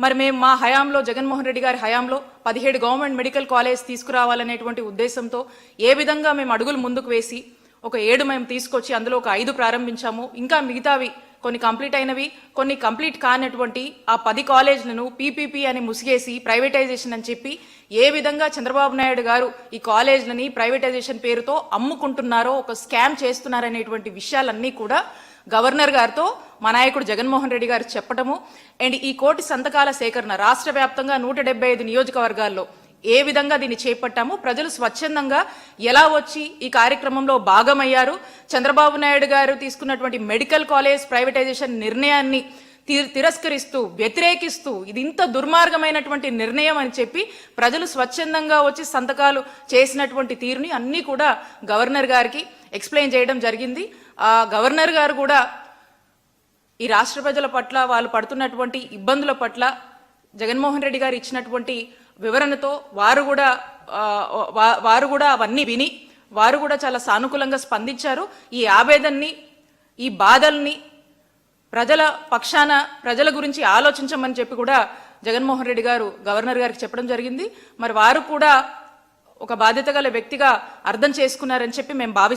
మరి మేము మా హయాంలో జగన్మోహన్ రెడ్డి గారి హయాంలో 17 గవర్నమెంట్ మెడికల్ కాలేజ్ తీసుకురావాలనేటువంటి ఉద్దేశంతో ఏ విధంగా మేము అడుగులు ముందుకు వేసి ఒక 7 మేము తీసుకొచ్చి అందులో ఒక 5 ప్రారంభించాము. ఇంకా మిగతావి కొన్ని కంప్లీట్ అయినవి, కొన్ని కంప్లీట్ కానటువంటి ఆ 10 కాలేజీలను పీపీపీ అని ముసిగేసి ప్రైవేటైజేషన్ అని చెప్పి ఏ విధంగా చంద్రబాబు నాయుడు గారు ఈ కాలేజీలని ప్రైవేటైజేషన్ పేరుతో అమ్ముకుంటున్నారో, ఒక స్కామ్ చేస్తున్నారనేటువంటి విషయాలన్నీ కూడా గవర్నర్ గారితో మా నాయకుడు జగన్మోహన్ రెడ్డి గారు చెప్పటము అండ్ ఈ కోటి సంతకాల సేకరణ రాష్ట్ర వ్యాప్తంగా 175 నియోజకవర్గాల్లో ఏ విధంగా దీన్ని చేపట్టాము, ప్రజలు స్వచ్ఛందంగా ఎలా వచ్చి ఈ కార్యక్రమంలో భాగమయ్యారు, చంద్రబాబు నాయుడు గారు తీసుకున్నటువంటి మెడికల్ కాలేజ్ ప్రైవేటైజేషన్ నిర్ణయాన్ని తిరస్కరిస్తూ వ్యతిరేకిస్తూ ఇది ఇంత దుర్మార్గమైనటువంటి నిర్ణయం అని చెప్పి ప్రజలు స్వచ్ఛందంగా వచ్చి సంతకాలు చేసినటువంటి తీరుని అన్నీ కూడా గవర్నర్ గారికి ఎక్స్ప్లెయిన్ చేయడం జరిగింది. ఆ గవర్నర్ గారు కూడా ఈ రాష్ట్ర ప్రజల పట్ల వాళ్ళు పడుతున్నటువంటి ఇబ్బందుల పట్ల జగన్మోహన్ రెడ్డి గారు ఇచ్చినటువంటి వివరణతో వారు కూడా అవన్నీ విని వారు కూడా చాలా సానుకూలంగా స్పందించారు. ఈ ఆవేదనని, ఈ బాధల్ని ప్రజల పక్షాన ప్రజల గురించి ఆలోచించమని చెప్పి కూడా జగన్మోహన్ రెడ్డి గారు గవర్నర్ గారికి చెప్పడం జరిగింది. మరి వారు కూడా ఒక బాధ్యత గల వ్యక్తిగా అర్థం చేసుకున్నారని చెప్పి మేము భావిస్తున్నాం.